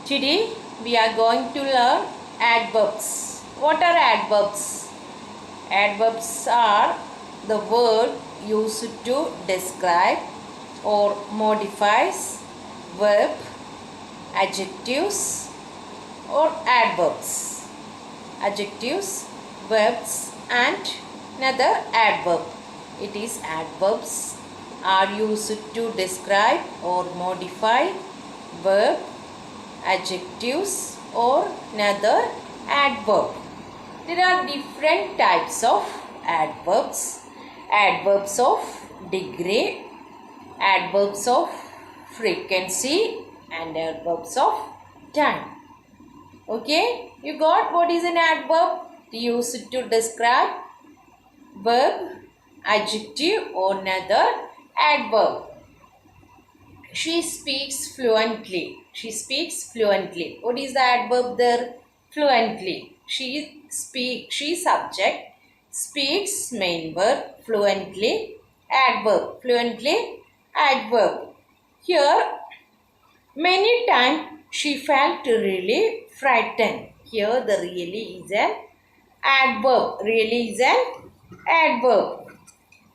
Today we are going to learn adverbs. What are adverbs? Adverbs are the word used to describe or modifies verb, adjectives or adverbs. Adjectives, verbs and another adverb. It is adverbs are used to describe or modify verb, adjectives or another adverb. There are different types of adverbs. Adverbs of degree, adverbs of frequency and adverbs of time. Okay, you got what is an adverb? Used to describe verb, adjective or another adverb. She speaks fluently. She speaks fluently. What is the adverb there? Fluently. She subject, speaks main verb, fluently adverb. Fluently adverb. Here many times she felt really frightened. Here the really is an adverb. Really is an adverb.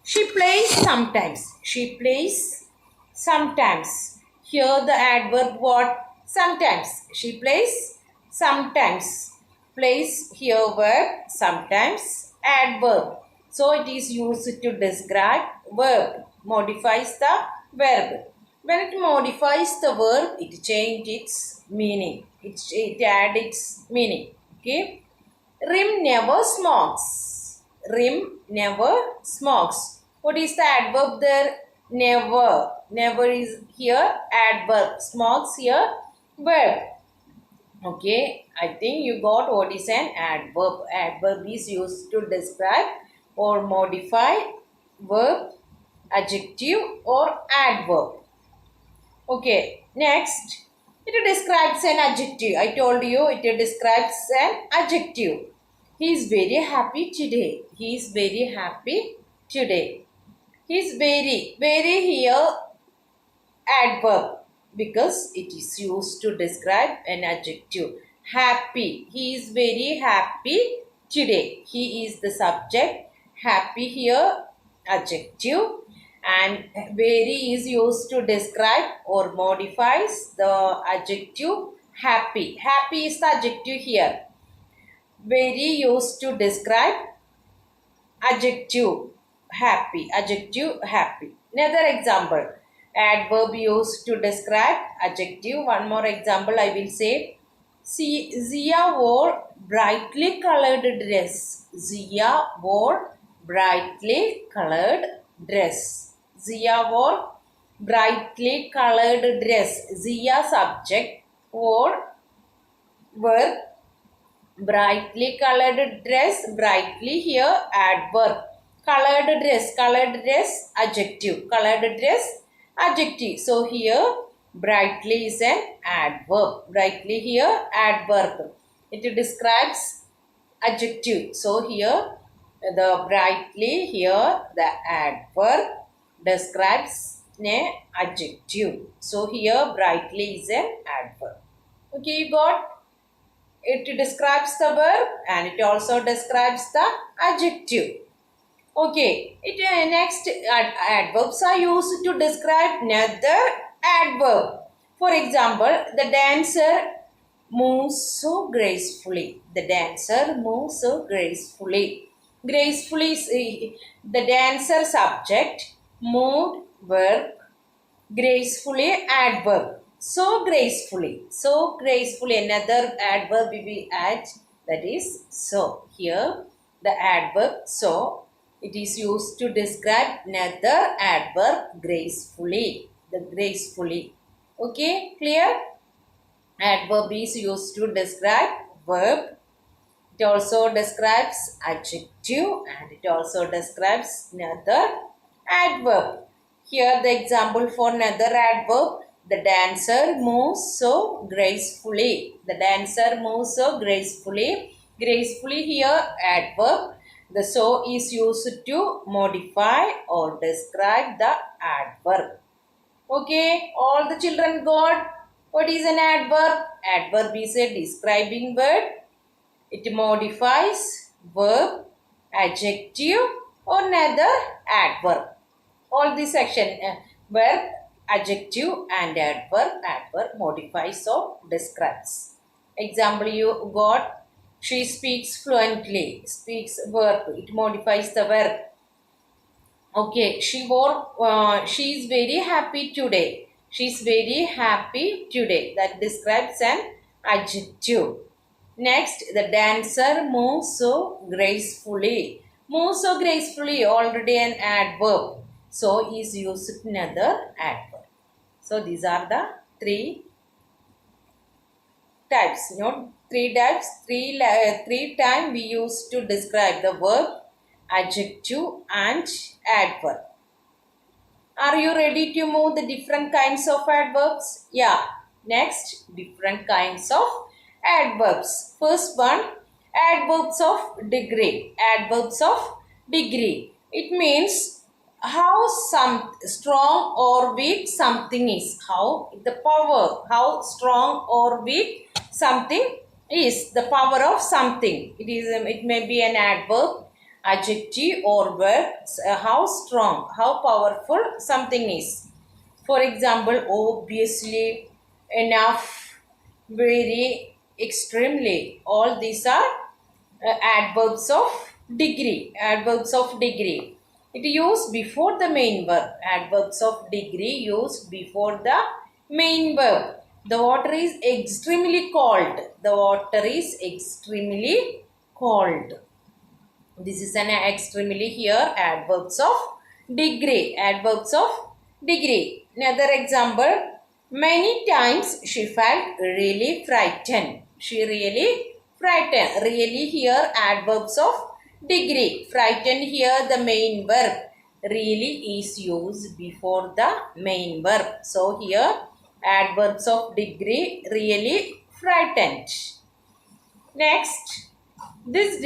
She plays sometimes. She plays sometimes. Here the adverb what? Sometimes. She plays sometimes. Plays here verb sometimes adverb. So it is used to describe verb. Modifies the verb. When it modifies the verb, it changes its meaning. It adds its meaning. Okay. Rim never smokes. Rim never smokes. What is the adverb there? Never. Never is here adverb. Smokes here verb. Okay. I think you got what is an adverb. Adverb is used to describe or modify verb, adjective or adverb. Okay. Next. It describes an adjective. I told you it describes an adjective. He is very happy today. He is very happy today. He is very here adverb because it is used to describe an adjective. Happy. He is very happy today. He is the subject. Happy here adjective and very is used to describe or modifies the adjective happy. Happy is the adjective here. Very used to describe adjective happy. Adjective happy. Another example. Adverb used to describe adjective. One more example I will say. See, Zia wore brightly colored dress. Zia wore brightly colored dress. Zia wore brightly colored dress. Zia subject wore verb. Brightly colored dress. Brightly here adverb. Colored dress adjective. Colored dress adjective. So here brightly is an adverb. Brightly here adverb. It describes adjective. So here the brightly here the adverb describes an adjective. So here brightly is an adverb. Okay, you got? It describes the verb and it also describes the adjective. Okay, next adverbs are used to describe another adverb. For example, the dancer moves so gracefully. The dancer moves so gracefully. Gracefully is the dancer subject, moved verb, gracefully adverb. So gracefully. So gracefully. Another adverb we add, that is so. Here the adverb so. It is used to describe another adverb gracefully. The gracefully. Okay, clear? Adverb is used to describe verb. It also describes adjective and it also describes another adverb. Here the example for another adverb. The dancer moves so gracefully. The dancer moves so gracefully. Gracefully here adverb. The so is used to modify or describe the adverb. Okay, all the children got? What is an adverb? Adverb is a describing word. It modifies verb, adjective or another adverb. All this section verb, adjective and adverb. Adverb modifies or describes. Example you got, she speaks fluently. Speaks verb. It modifies the verb. Okay, she is very happy today. She is very happy today. That describes an adjective. Next, the dancer moves so gracefully. Moves so gracefully, already an adverb. So, is used another adverb. So, these are the three types. Three types. Three times we use to describe the verb, adjective and adverb. Are you ready to move the different kinds of adverbs? Yeah. Next, different kinds of adverbs. First one, adverbs of degree. Adverbs of degree. It means how some strong or weak something is. How the power, how strong or weak something is. The power of something. It may be an adverb, adjective or verb, how strong, how powerful something is. For example, obviously, enough, very, extremely. All these are adverbs of degree. Adverbs of degree. It used before the main verb. Adverbs of degree used before the main verb. The water is extremely cold. The water is extremely cold. This is an extremely here adverbs of degree. Adverbs of degree. Another example. Many times she felt really frightened. She really frightened. Really here adverbs of degree. Frightened here the main verb. Really is used before the main verb. So here adverbs of degree. Really frightened. Next, this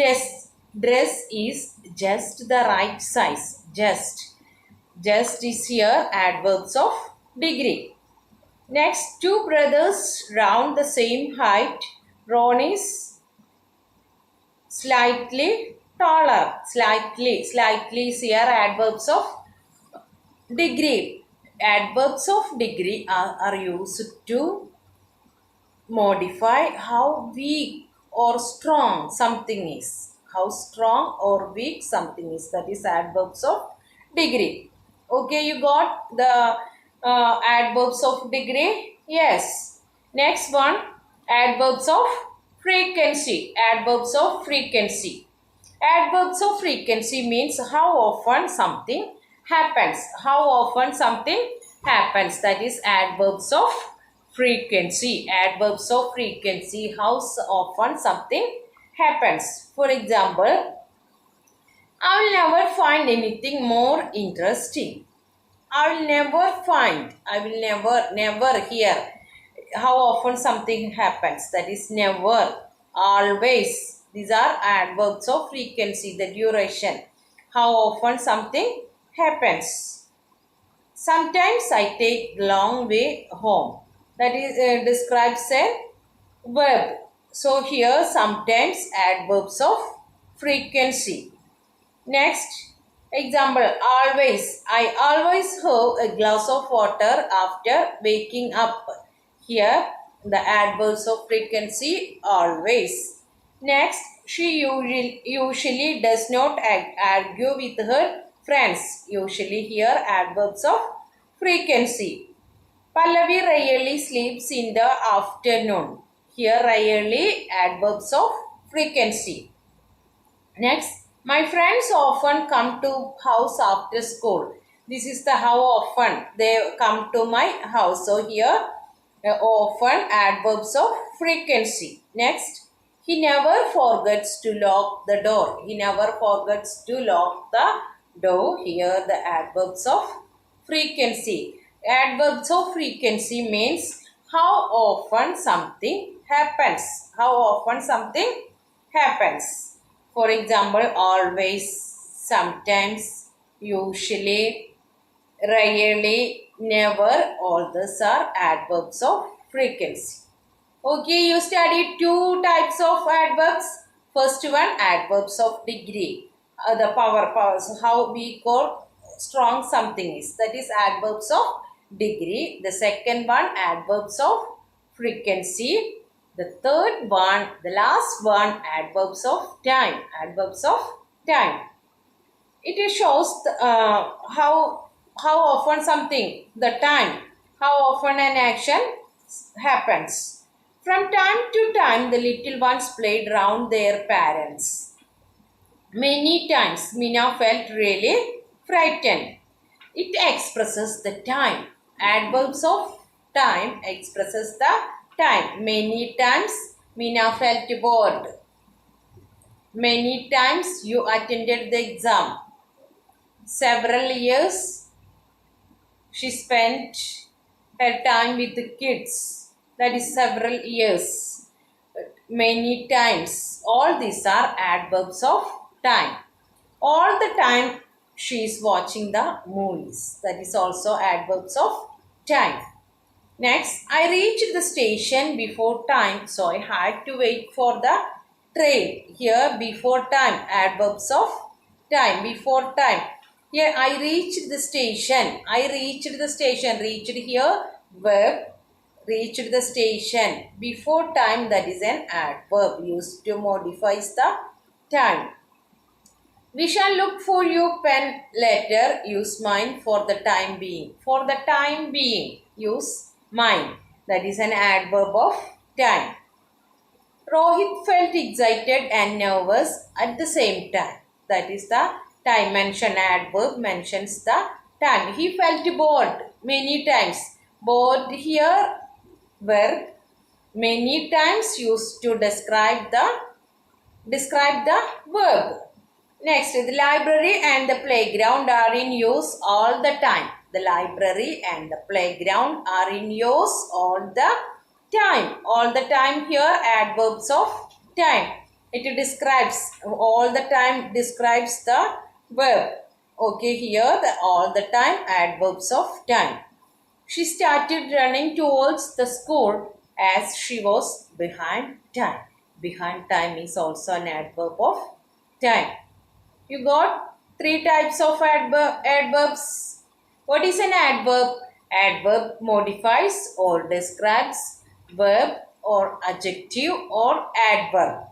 dress is just the right size. Just is here adverbs of degree. Next, two brothers round the same height. Ron is slightly taller. Slightly is here adverbs of degree. Adverbs of degree are used to modify how weak or strong something is. How strong or weak something is. That is adverbs of degree. Okay, you got the adverbs of degree? Yes. Next one, adverbs of frequency. Adverbs of frequency. Adverbs of frequency means how often something happens. How often something happens. That is adverbs of frequency. Adverbs of frequency. How often something happens. For example, I will never find anything more interesting. I will never find. I will never hear. How often something happens. That is never, always. These are adverbs of frequency, the duration. How often something happens. Sometimes I take long way home. That is describes a verb. So here sometimes adverbs of frequency. Next example, always. I always have a glass of water after waking up. Here the adverbs of frequency, always. Next, she usually does not argue with her friends. Usually here adverbs of frequency. Pallavi rarely sleeps in the afternoon. Here rarely adverbs of frequency. Next, my friends often come to house after school. This is the how often they come to my house. So here often adverbs of frequency. Next, he never forgets to lock the door. He never forgets to lock the door. Here the adverbs of frequency. Adverbs of frequency means how often something happens. How often something happens. For example, always, sometimes, usually, rarely, never. All these are adverbs of frequency. Okay, you studied two types of adverbs. First one, adverbs of degree. The powers, how we call strong something is. That is adverbs of degree. The second one, adverbs of frequency. The third one, the last one, adverbs of time. Adverbs of time. It shows how often something, the time, how often an action happens. From time to time, the little ones played round their parents. Many times, Mina felt really frightened. It expresses the time. Adverbs of time expresses the time. Many times, Mina felt bored. Many times, you attended the exam. Several years, she spent her time with the kids. That is several years. Many times. All these are adverbs of time. All the time she is watching the movies. That is also adverbs of time. Next, I reached the station before time, so I had to wait for the train. Here, before time, adverbs of time, before time. Here, I reached the station. I reached the station. Reached here, verb. Reached the station. Before time, that is an adverb used to modify the time. We shall look for your pen later. Use mine for the time being. For the time being, use mine. That is an adverb of time. Rohit felt excited and nervous at the same time. That is the time mention. Adverb mentions the time. He felt bored many times. Bored here, verb. Many times used to describe the verb. Next, the library and the playground are in use all the time. The library and the playground are in use all the time. All the time here, adverbs of time. It describes, all the time describes the verb. Okay, here the all the time, adverbs of time. She started running towards the school as she was behind time. Behind time is also an adverb of time. You got three types of adverbs. What is an adverb? Adverb modifies or describes verb or adjective or adverb.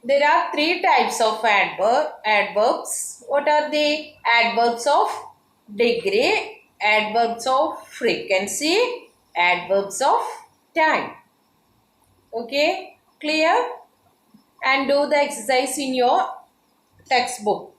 There are three types of adverbs. What are they? Adverbs of degree, adverbs of frequency, adverbs of time. Okay, clear? And do the exercise in your textbook.